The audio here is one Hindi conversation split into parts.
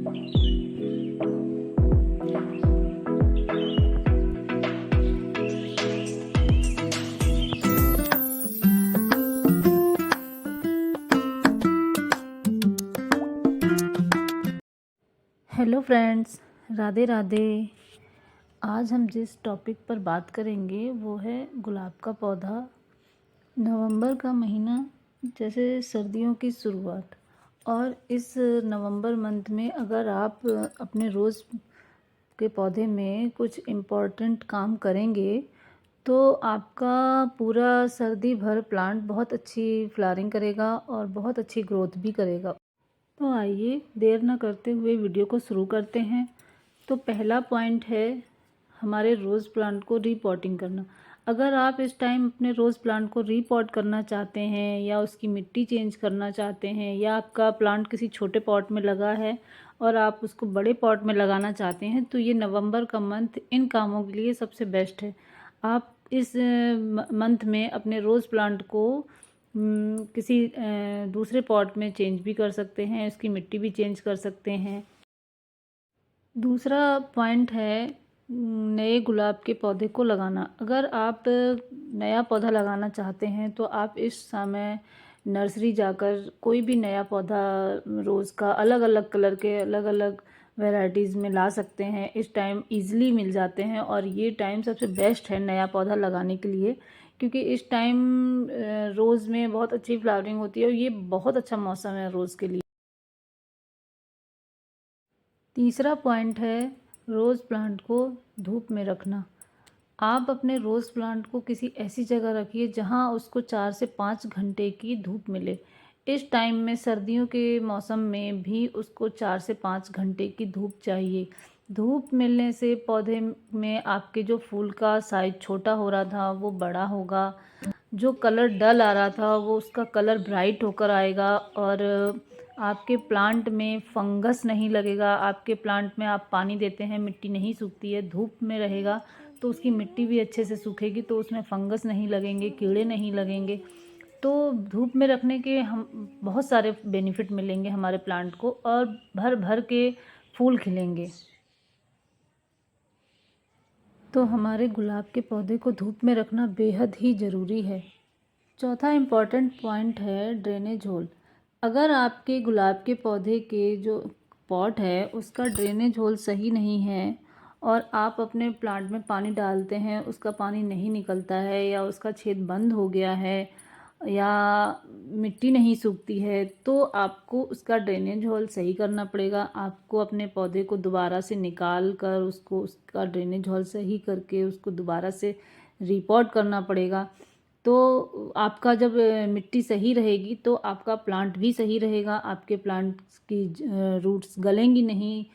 Hello friends, Radhe Radhe. आज हम जिस टॉपिक पर बात करेंगे वो है गुलाब का पौधा। नवंबर का महीना जैसे सर्दियों की शुरुआत, और इस नवंबर मंथ में अगर आप अपने रोज़ के पौधे में कुछ इम्पोर्टेंट काम करेंगे तो आपका पूरा सर्दी भर प्लांट बहुत अच्छी फ्लावरिंग करेगा और बहुत अच्छी ग्रोथ भी करेगा। तो आइए देर ना करते हुए वीडियो को शुरू करते हैं। तो पहला पॉइंट है हमारे रोज़ प्लांट को रीपॉटिंग करना। अगर आप इस टाइम अपने रोज़ प्लांट को रीपॉट करना चाहते हैं या उसकी मिट्टी चेंज करना चाहते हैं, या आपका प्लांट किसी छोटे पॉट में लगा है और आप उसको बड़े पॉट में लगाना चाहते हैं, तो ये नवंबर का मंथ इन कामों के लिए सबसे बेस्ट है। आप इस मंथ में अपने रोज़ प्लांट को किसी दूसरे पॉट में चेंज भी कर सकते हैं, इसकी मिट्टी भी चेंज कर सकते हैं। दूसरा पॉइंट है नए गुलाब के पौधे को लगाना। अगर आप नया पौधा लगाना चाहते हैं तो आप इस समय नर्सरी जाकर कोई भी नया पौधा रोज़ का अलग अलग कलर के अलग अलग वैरायटीज़ में ला सकते हैं। इस टाइम ईज़िली मिल जाते हैं और ये टाइम सबसे बेस्ट है नया पौधा लगाने के लिए, क्योंकि इस टाइम रोज़ में बहुत अच्छी फ्लावरिंग होती है और ये बहुत अच्छा मौसम है रोज़ के लिए। तीसरा पॉइंट है रोज़ प्लांट को धूप में रखना। आप अपने रोज़ प्लांट को किसी ऐसी जगह रखिए जहां उसको 4 से 5 घंटे की धूप मिले। इस टाइम में सर्दियों के मौसम में भी उसको 4 से 5 घंटे की धूप चाहिए। धूप मिलने से पौधे में आपके जो फूल का साइज छोटा हो रहा था वो बड़ा होगा, जो कलर डल आ रहा था वो उसका कलर ब्राइट होकर आएगा, और आपके प्लांट में फंगस नहीं लगेगा। आपके प्लांट में आप पानी देते हैं, मिट्टी नहीं सूखती है, धूप में रहेगा तो उसकी मिट्टी भी अच्छे से सूखेगी, तो उसमें फंगस नहीं लगेंगे, कीड़े नहीं लगेंगे। तो धूप में रखने के हम बहुत सारे बेनिफिट मिलेंगे हमारे प्लांट को, और भर भर के फूल खिलेंगे। तो हमारे गुलाब के पौधे को धूप में रखना बेहद ही ज़रूरी है। चौथा इम्पॉर्टेंट पॉइंट है ड्रेनेज होल। अगर आपके गुलाब के पौधे के जो पॉट है उसका ड्रेनेज होल सही नहीं है और आप अपने प्लांट में पानी डालते हैं, उसका पानी नहीं निकलता है, या उसका छेद बंद हो गया है, या मिट्टी नहीं सूखती है, तो आपको उसका ड्रेनेज होल सही करना पड़ेगा। आपको अपने पौधे को दोबारा से निकाल कर उसको उसका ड्रेनेज होल सही करके उसको दोबारा से रिपोर्ट करना पड़ेगा। तो आपका जब मिट्टी सही रहेगी तो आपका प्लांट भी सही रहेगा, आपके प्लांट की रूट्स गलेंगी नहीं।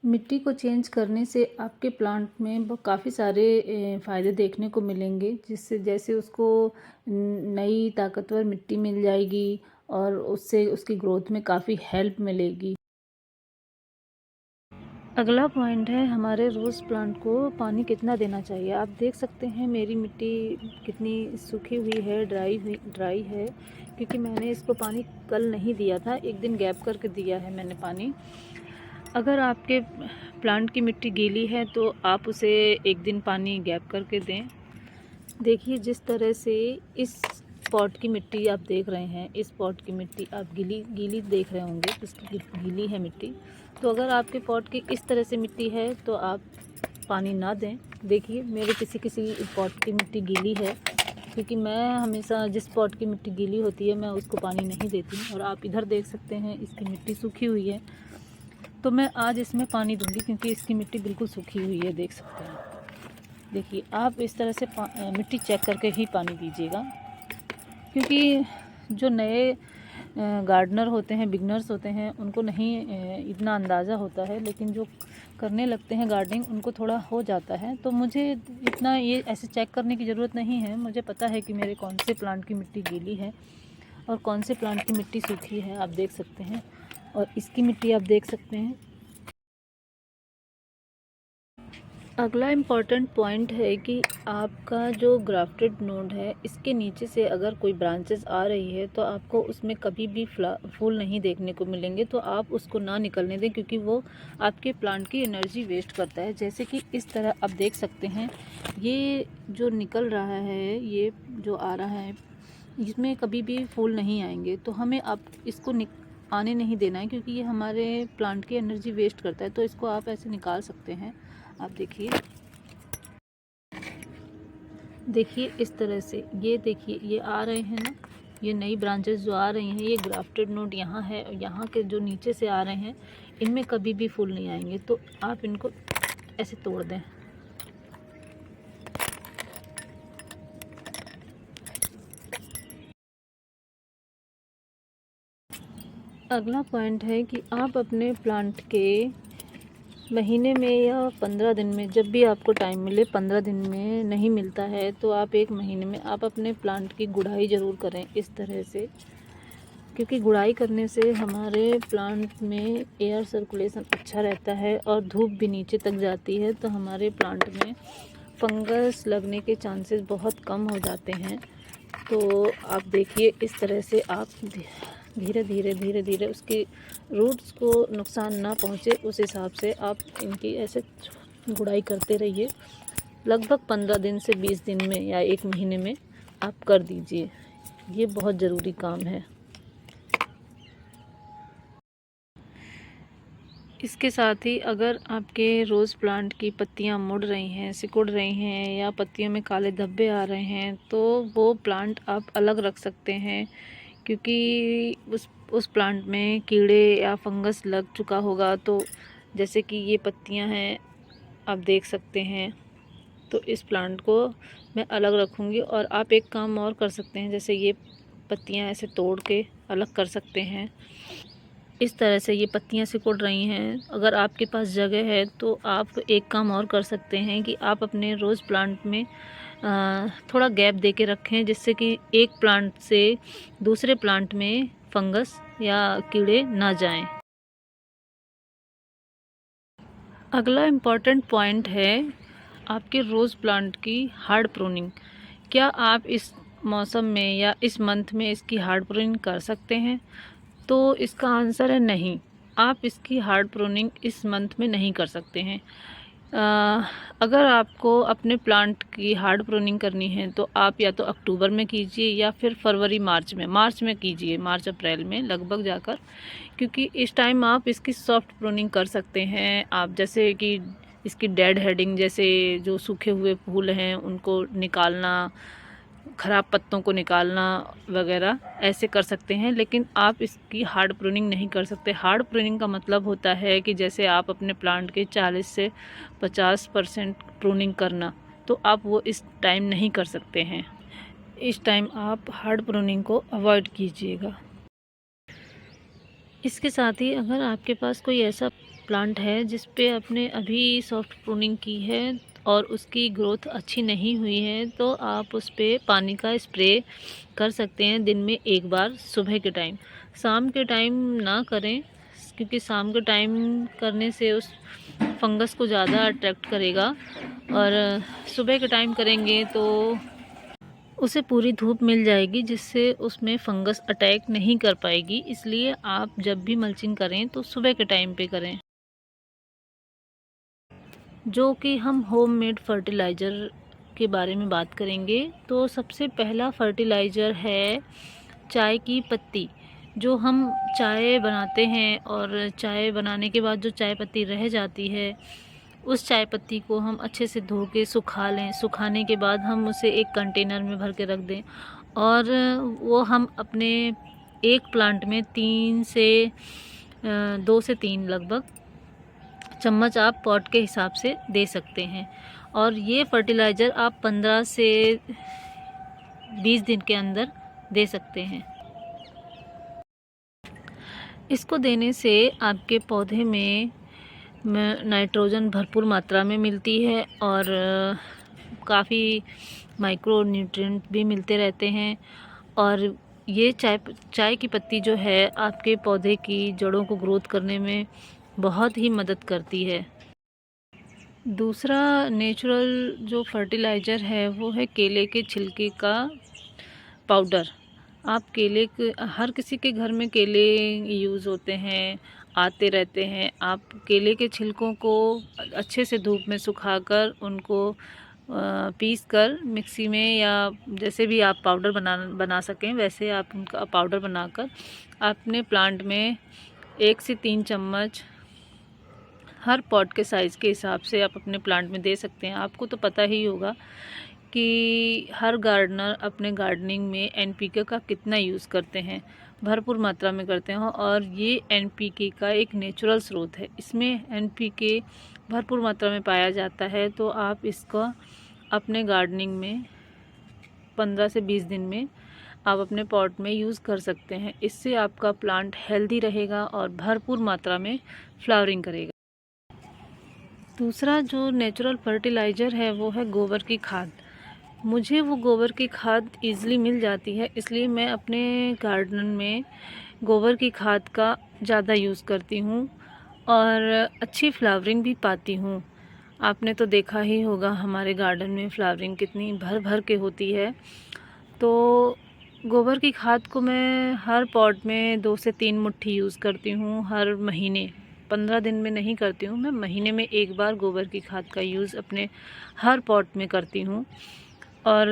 मिट्टी को चेंज करने से आपके प्लांट में काफ़ी सारे फ़ायदे देखने को मिलेंगे, जिससे जैसे उसको नई ताकतवर मिट्टी मिल जाएगी और उससे उसकी ग्रोथ में काफ़ी हेल्प मिलेगी। अगला पॉइंट है हमारे रोज़ प्लांट को पानी कितना देना चाहिए। आप देख सकते हैं मेरी मिट्टी कितनी सूखी हुई है, ड्राई है, क्योंकि मैंने इसको पानी कल नहीं दिया था, एक दिन गैप करके दिया है मैंने पानी। अगर आपके प्लांट की मिट्टी गीली है तो आप उसे एक दिन पानी गैप करके दें। देखिए जिस तरह से इस पॉट की मिट्टी आप देख रहे हैं, इस पॉट की मिट्टी आप गीली देख रहे होंगे, इसकी गीली है मिट्टी। तो अगर आपके पॉट की इस तरह से मिट्टी है तो आप पानी ना दें। देखिए मेरे किसी पॉट की मिट्टी गीली है, क्योंकि मैं हमेशा जिस पॉट की मिट्टी गीली होती है मैं उसको पानी नहीं देती। और आप इधर देख सकते हैं इसकी मिट्टी सूखी हुई है, तो मैं आज इसमें पानी दूंगी क्योंकि इसकी मिट्टी बिल्कुल सूखी हुई है, देख सकते हैं। देखिए आप इस तरह से मिट्टी चेक करके ही पानी दीजिएगा, क्योंकि जो नए गार्डनर होते हैं, बिगनर्स होते हैं, उनको नहीं इतना अंदाज़ा होता है, लेकिन जो करने लगते हैं गार्डनिंग उनको थोड़ा हो जाता है। तो मुझे इतना ये ऐसे चेक करने की ज़रूरत नहीं है, मुझे पता है कि मेरे कौन से प्लांट की मिट्टी गीली है और कौन से प्लांट की मिट्टी सूखी है। आप देख सकते हैं, और इसकी मिट्टी आप देख सकते हैं। अगला इम्पॉर्टेंट पॉइंट है कि आपका जो ग्राफ्टेड नोड है इसके नीचे से अगर कोई ब्रांचेस आ रही है तो आपको उसमें कभी भी फूल नहीं देखने को मिलेंगे, तो आप उसको ना निकलने दें, क्योंकि वो आपके प्लांट की एनर्जी वेस्ट करता है। जैसे कि इस तरह आप देख सकते हैं, ये जो निकल रहा है, ये जो आ रहा है, इसमें कभी भी फूल नहीं आएंगे। तो हमें आप इसको आने नहीं देना है, क्योंकि ये हमारे प्लांट की एनर्जी वेस्ट करता है। तो इसको आप ऐसे निकाल सकते हैं। आप देखिए इस तरह से, ये देखिए ये आ रहे हैं ना, ये नई ब्रांचेस जो आ रही हैं, ये ग्राफ्टेड नोड यहाँ है, और यहाँ के जो नीचे से आ रहे हैं इनमें कभी भी फूल नहीं आएंगे। तो आप इनको ऐसे तोड़ दें। अगला पॉइंट है कि आप अपने प्लांट के महीने में या 15 दिन में, जब भी आपको टाइम मिले, 15 दिन में नहीं मिलता है तो आप 1 महीने में आप अपने प्लांट की गुड़ाई ज़रूर करें इस तरह से, क्योंकि गुड़ाई करने से हमारे प्लांट में एयर सर्कुलेशन अच्छा रहता है और धूप भी नीचे तक जाती है, तो हमारे प्लांट में फंगस लगने के चांसेस बहुत कम हो जाते हैं। तो आप देखिए इस तरह से आप धीरे धीरे उसकी रूट्स को नुकसान ना पहुँचे, उस हिसाब से आप इनकी ऐसे गुड़ाई करते रहिए। लगभग 15 दिन से 20 दिन में या 1 महीने में आप कर दीजिए, ये बहुत ज़रूरी काम है। इसके साथ ही अगर आपके रोज़ प्लांट की पत्तियां मुड़ रही हैं, सिकुड़ रही हैं, या पत्तियों में काले धब्बे आ रहे हैं, तो वो प्लांट आप अलग रख सकते हैं, क्योंकि उस प्लांट में कीड़े या फंगस लग चुका होगा। तो जैसे कि ये पत्तियां हैं, आप देख सकते हैं, तो इस प्लांट को मैं अलग रखूँगी। और आप एक काम और कर सकते हैं, जैसे ये पत्तियां ऐसे तोड़ के अलग कर सकते हैं। इस तरह से ये पत्तियां सिकुड़ रही हैं, अगर आपके पास जगह है तो आप एक काम और कर सकते हैं कि आप अपने रोज़ प्लांट में थोड़ा गैप दे के रखें, जिससे कि एक प्लांट से दूसरे प्लांट में फंगस या कीड़े ना जाएं। अगला इम्पॉर्टेंट पॉइंट है आपके रोज़ प्लांट की हार्ड प्रूनिंग। क्या आप इस मौसम में या इस मंथ में इसकी हार्ड प्रूनिंग कर सकते हैं? तो इसका आंसर है नहीं। आप इसकी हार्ड प्रूनिंग इस मंथ में नहीं कर सकते हैं। अगर आपको अपने प्लांट की हार्ड प्रूनिंग करनी है तो आप या तो अक्टूबर में कीजिए या फिर फरवरी मार्च में कीजिए, मार्च अप्रैल में लगभग जाकर, क्योंकि इस टाइम आप इसकी सॉफ्ट प्रूनिंग कर सकते हैं। आप जैसे कि इसकी डेड हेडिंग, जैसे जो सूखे हुए फूल हैं उनको निकालना, ख़राब पत्तों को निकालना वगैरह ऐसे कर सकते हैं, लेकिन आप इसकी हार्ड प्रूनिंग नहीं कर सकते। हार्ड प्रूनिंग का मतलब होता है कि जैसे आप अपने प्लांट के 40 से 50% प्रूनिंग करना, तो आप वो इस टाइम नहीं कर सकते हैं। इस टाइम आप हार्ड प्रूनिंग को अवॉइड कीजिएगा। इसके साथ ही अगर आपके पास कोई ऐसा प्लांट है जिस पे आपने अभी सॉफ्ट प्रूनिंग की है और उसकी ग्रोथ अच्छी नहीं हुई है, तो आप उस पे पानी का स्प्रे कर सकते हैं दिन में 1 बार, सुबह के टाइम। शाम के टाइम ना करें, क्योंकि शाम के टाइम करने से उस फंगस को ज़्यादा अट्रैक्ट करेगा, और सुबह के टाइम करेंगे तो उसे पूरी धूप मिल जाएगी, जिससे उसमें फंगस अटैक नहीं कर पाएगी। इसलिए आप जब भी मल्चिंग करें तो सुबह के टाइम पे करें। जो कि हम होममेड फर्टिलाइज़र के बारे में बात करेंगे, तो सबसे पहला फर्टिलाइज़र है चाय की पत्ती। जो हम चाय बनाते हैं और चाय बनाने के बाद जो चाय पत्ती रह जाती है, उस चाय पत्ती को हम अच्छे से धो के सुखा लें। सुखाने के बाद हम उसे एक कंटेनर में भर के रख दें, और वो हम अपने एक प्लांट में 2 से 3 लगभग चम्मच आप पॉट के हिसाब से दे सकते हैं। और ये फर्टिलाइज़र आप 15 से 20 दिन के अंदर दे सकते हैं। इसको देने से आपके पौधे में नाइट्रोजन भरपूर मात्रा में मिलती है, और काफ़ी माइक्रो न्यूट्रिएंट भी मिलते रहते हैं। और ये चाय की पत्ती जो है आपके पौधे की जड़ों को ग्रोथ करने में बहुत ही मदद करती है। दूसरा नेचुरल जो फर्टिलाइज़र है वो है केले के छिलके का पाउडर। आप केले के हर किसी के घर में केले यूज़ होते हैं, आते रहते हैं। आप केले के छिलकों को अच्छे से धूप में सुखाकर उनको पीस कर मिक्सी में या जैसे भी आप पाउडर बना सकें वैसे आप उनका पाउडर बनाकर अपने प्लांट में 1 से 3 चम्मच हर पॉट के साइज़ के हिसाब से आप अपने प्लांट में दे सकते हैं। आपको तो पता ही होगा कि हर गार्डनर अपने गार्डनिंग में एनपीके का कितना यूज़ करते हैं, भरपूर मात्रा में करते हैं और ये एनपीके का एक नेचुरल स्रोत है। इसमें एनपीके भरपूर मात्रा में पाया जाता है, तो आप इसका अपने गार्डनिंग में 15 से 20 दिन में आप अपने पॉट में यूज़ कर सकते हैं। इससे आपका प्लांट हेल्दी रहेगा और भरपूर मात्रा में फ्लावरिंग करेगा। दूसरा जो नेचुरल फर्टिलाइज़र है वो है गोबर की खाद। मुझे वो गोबर की खाद ईज़िली मिल जाती है, इसलिए मैं अपने गार्डन में गोबर की खाद का ज़्यादा यूज़ करती हूँ और अच्छी फ्लावरिंग भी पाती हूँ। आपने तो देखा ही होगा हमारे गार्डन में फ्लावरिंग कितनी भर भर के होती है। तो गोबर की खाद को मैं हर पॉट में 2 से 3 मुट्ठी यूज़ करती हूँ हर महीने। 15 दिन में नहीं करती हूँ, मैं महीने में 1 बार गोबर की खाद का यूज़ अपने हर पॉट में करती हूँ। और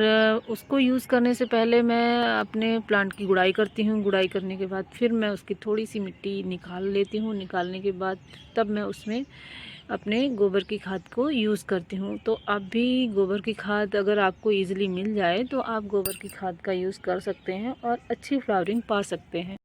उसको यूज़ करने से पहले मैं अपने प्लांट की गुड़ाई करती हूँ। गुड़ाई करने के बाद फिर मैं उसकी थोड़ी सी मिट्टी निकाल लेती हूँ। निकालने के बाद तब मैं उसमें अपने गोबर की खाद को यूज़ करती हूँ। तो आप भी गोबर की खाद अगर आपको ईज़िली मिल जाए तो आप गोबर की खाद का यूज़ कर सकते हैं और अच्छी फ्लावरिंग पा सकते हैं।